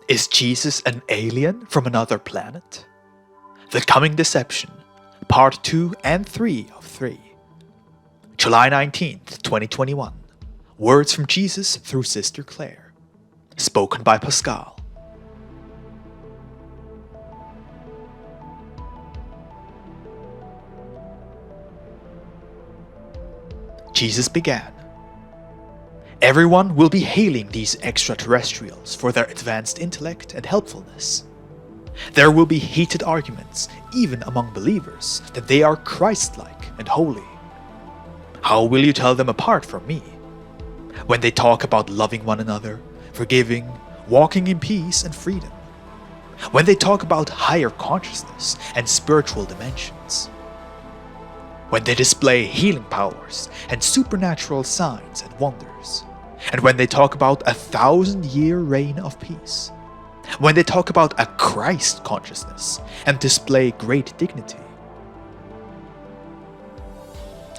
Is Jesus an alien from another planet? The Coming Deception, Part 2 and 3 of 3. July 19th, 2021. Words from Jesus through Sister Clare. Spoken by Pascal. Jesus began. Everyone will be hailing these extra-terrestrials for their advanced intellect and helpfulness. There will be heated arguments, even among believers, that they are Christ-like and holy. How will you tell them apart from me? When they talk about loving one another, forgiving, walking in peace and freedom. When they talk about higher consciousness and spiritual dimensions. When they display healing powers and supernatural signs and wonders. And when they talk about a 1,000-year reign of peace. When they talk about a Christ consciousness and display great dignity.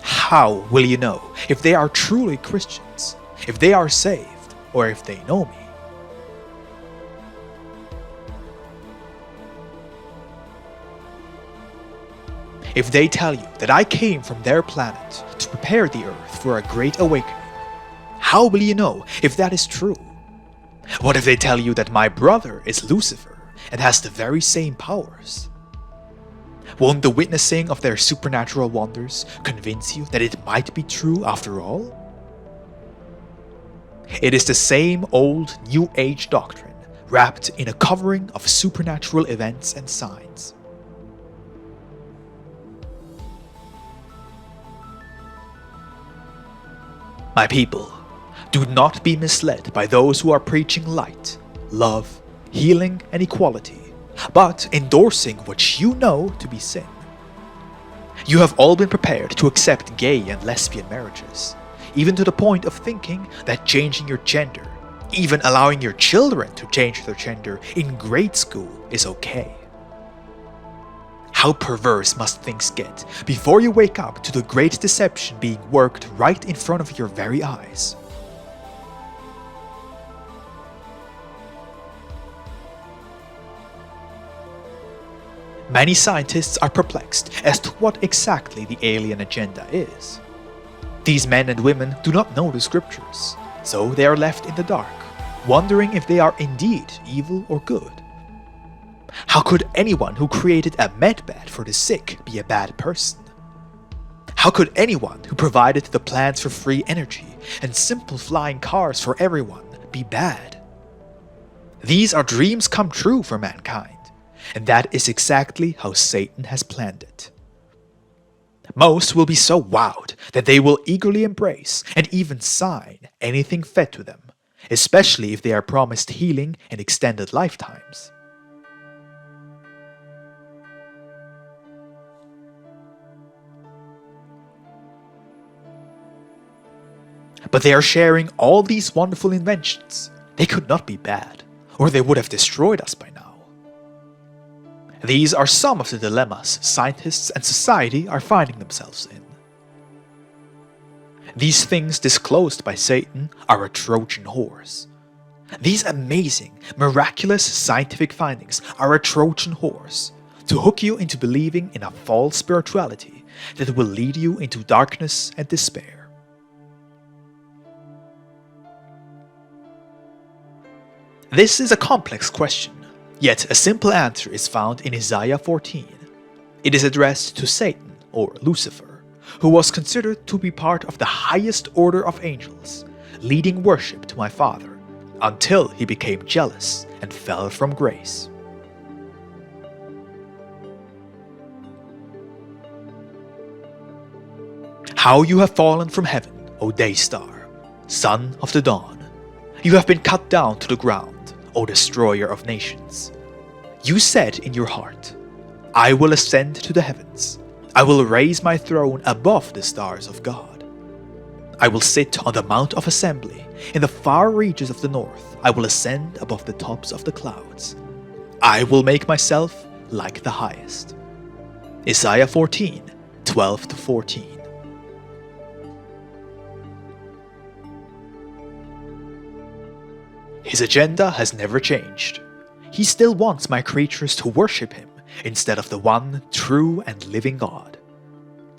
How will you know if they are truly Christians, if they are saved, or if they know me? If they tell you that I came from their planet to prepare the earth for a great awakening, how will you know if that is true? What if they tell you that my brother is Lucifer and has the very same powers? Won't the witnessing of their supernatural wonders convince you that it might be true after all? It is the same old New Age doctrine wrapped in a covering of supernatural events and signs. My people, do not be misled by those who are preaching light, love, healing, and equality, but endorsing what you know to be sin. You have all been prepared to accept gay and lesbian marriages, even to the point of thinking that changing your gender, even allowing your children to change their gender in grade school is okay. How perverse must things get before you wake up to the great deception being worked right in front of your very eyes? Many scientists are perplexed as to what exactly the alien agenda is. These men and women do not know the scriptures, so they are left in the dark, wondering if they are indeed evil or good. How could anyone who created a medbed for the sick be a bad person? How could anyone who provided the plans for free energy and simple flying cars for everyone be bad? These are dreams come true for mankind, and that is exactly how Satan has planned it. Most will be so wowed that they will eagerly embrace and even sign anything fed to them, especially if they are promised healing and extended lifetimes. But they are sharing all these wonderful inventions. They could not be bad, or they would have destroyed us by now. These are some of the dilemmas scientists and society are finding themselves in. These things disclosed by Satan are a Trojan horse. These amazing, miraculous scientific findings are a Trojan horse to hook you into believing in a false spirituality that will lead you into darkness and despair. This is a complex question, yet a simple answer is found in Isaiah 14. It is addressed to Satan, or Lucifer, who was considered to be part of the highest order of angels, leading worship to my Father, until he became jealous and fell from grace. How you have fallen from heaven, O day star, son of the dawn. You have been cut down to the ground, O destroyer of nations. You said in your heart, I will ascend to the heavens. I will raise my throne above the stars of God. I will sit on the mount of assembly. In the far reaches of the north, I will ascend above the tops of the clouds. I will make myself like the highest. Isaiah 14, 12-14. His agenda has never changed. he still wants my creatures to worship him instead of the one true and living God.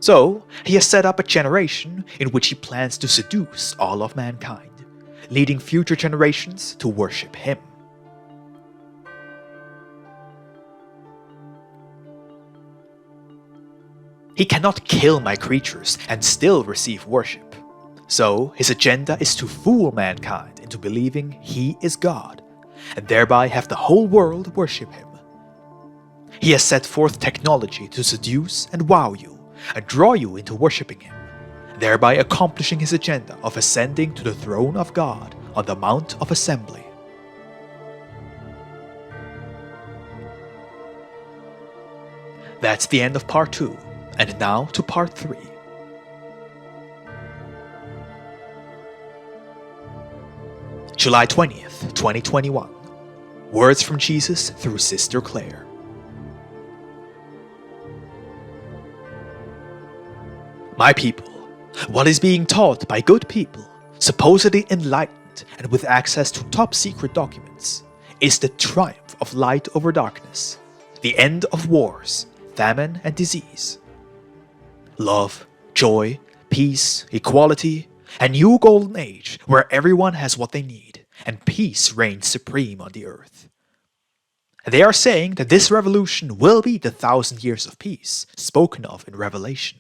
So, he has set up a generation in which he plans to seduce all of mankind, leading future generations to worship him. He cannot kill my creatures and still receive worship. So, his agenda is to fool mankind into believing he is God, and thereby have the whole world worship him. He has set forth technology to seduce and wow you, and draw you into worshipping him, thereby accomplishing his agenda of ascending to the throne of God on the Mount of Assembly. That's the end of part 2, and now to part 3. July 20th, 2021. Words from Jesus through Sister Clare. My people, what is being taught by good people, supposedly enlightened and with access to top-secret documents, is the triumph of light over darkness, the end of wars, famine and disease. Love, joy, peace, equality, a new golden age where everyone has what they need, and peace reigns supreme on the earth. They are saying that this revolution will be the 1,000 years of peace spoken of in Revelation.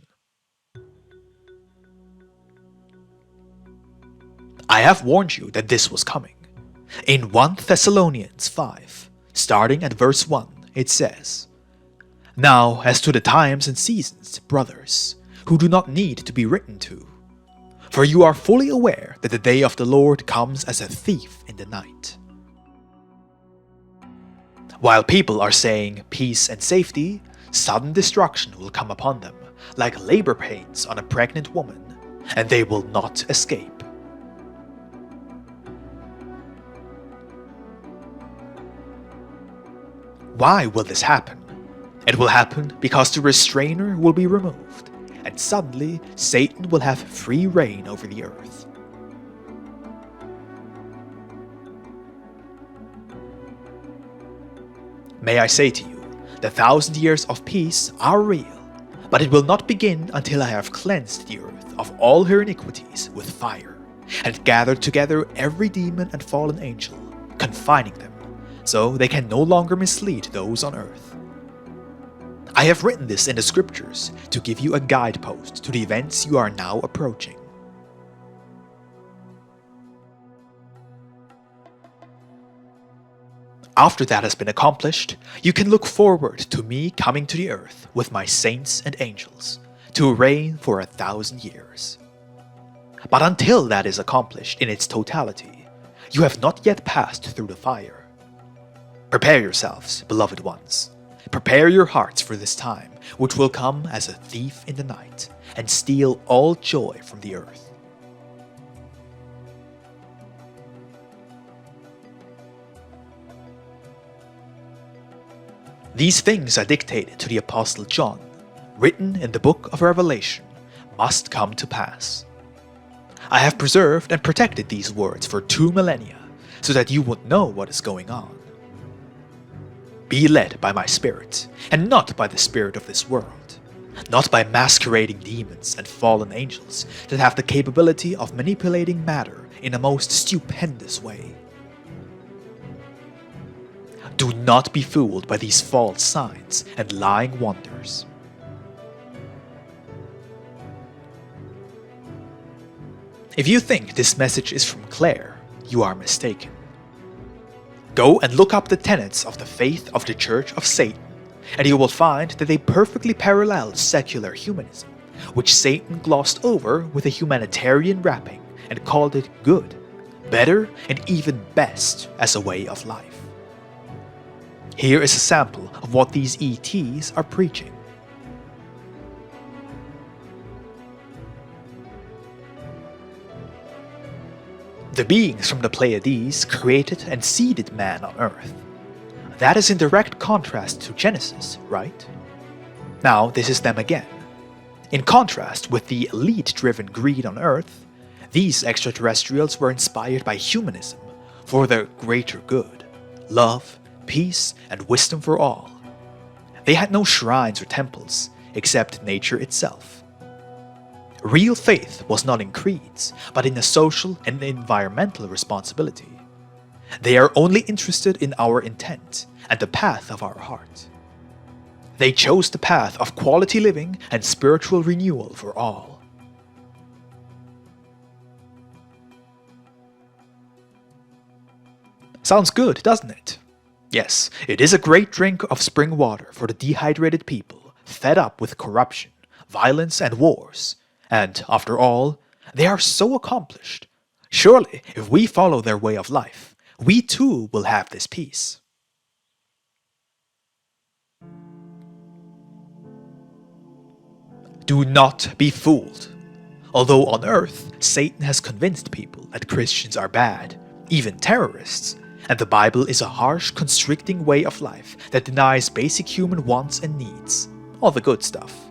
I have warned you that this was coming. In 1 Thessalonians 5, starting at verse 1, it says, "Now as to the times and seasons, brothers, who do not need to be written to, for you are fully aware that the day of the Lord comes as a thief in the night." While people are saying peace and safety, sudden destruction will come upon them, like labor pains on a pregnant woman, and they will not escape. Why will this happen? It will happen because the restrainer will be removed, and suddenly Satan will have free reign over the earth. May I say to you, the 1,000 years of peace are real, but it will not begin until I have cleansed the earth of all her iniquities with fire, and gathered together every demon and fallen angel, confining them, so they can no longer mislead those on earth. I have written this in the scriptures to give you a guidepost to the events you are now approaching. After that has been accomplished, you can look forward to me coming to the earth with my saints and angels, to reign for 1,000 years. But until that is accomplished in its totality, you have not yet passed through the fire. Prepare yourselves, beloved ones. Prepare your hearts for this time, which will come as a thief in the night, and steal all joy from the earth. These things I dictated to the Apostle John, written in the book of Revelation, must come to pass. I have preserved and protected these words for 2 millennia, so that you would know what is going on. Be led by my spirit, and not by the spirit of this world, not by masquerading demons and fallen angels that have the capability of manipulating matter in a most stupendous way. Do not be fooled by these false signs and lying wonders. If you think this message is from Clare, you are mistaken. Go and look up the tenets of the faith of the Church of Satan, and you will find that they perfectly parallel secular humanism, which Satan glossed over with a humanitarian wrapping and called it good, better, and even best as a way of life. Here is a sample of what these ETs are preaching. The beings from the Pleiades created and seeded man on Earth. That is in direct contrast to Genesis, right? Now this is them again. In contrast with the elite-driven greed on Earth, these extraterrestrials were inspired by humanism for the greater good, love, peace, and wisdom for all. They had no shrines or temples, except nature itself. Real faith was not in creeds, but in a social and environmental responsibility. They are only interested in our intent and the path of our heart. They chose the path of quality living and spiritual renewal for all. Sounds good, doesn't it? Yes, it is a great drink of spring water for the dehydrated people, fed up with corruption, violence, and wars. And, after all, they are so accomplished. Surely, if we follow their way of life, we too will have this peace. Do not be fooled. Although on earth, Satan has convinced people that Christians are bad, even terrorists, and the Bible is a harsh, constricting way of life that denies basic human wants and needs, all the good stuff.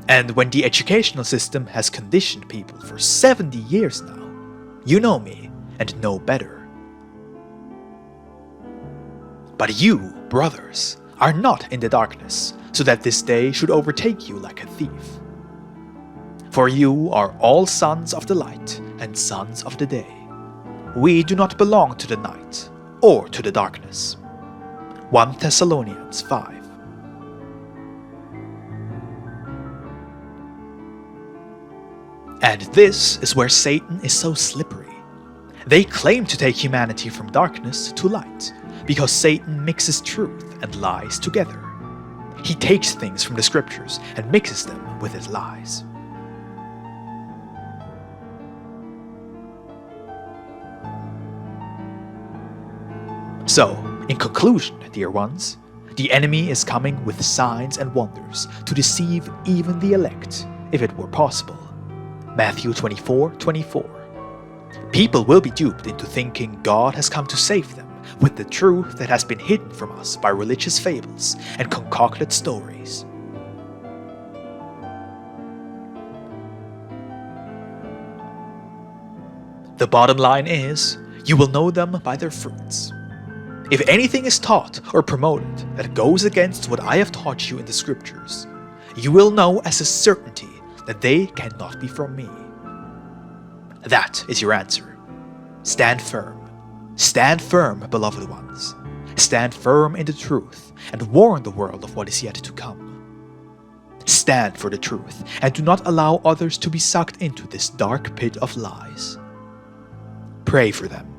And when the educational system has conditioned people for 70 years now, you know me and know better. But you, brothers, are not in the darkness, so that this day should overtake you like a thief. For you are all sons of the light and sons of the day. We do not belong to the night or to the darkness. 1 Thessalonians 5. And this is where Satan is so slippery. They claim to take humanity from darkness to light, because Satan mixes truth and lies together. He takes things from the scriptures and mixes them with his lies. So, in conclusion, dear ones, the enemy is coming with signs and wonders to deceive even the elect, if it were possible. Matthew 24:24. People will be duped into thinking God has come to save them with the truth that has been hidden from us by religious fables and concocted stories. The bottom line is, you will know them by their fruits. If anything is taught or promoted that goes against what I have taught you in the scriptures, you will know as a certainty that they cannot be from me. That is your answer. Stand firm. Stand firm, beloved ones. Stand firm in the truth and warn the world of what is yet to come. Stand for the truth and do not allow others to be sucked into this dark pit of lies. Pray for them.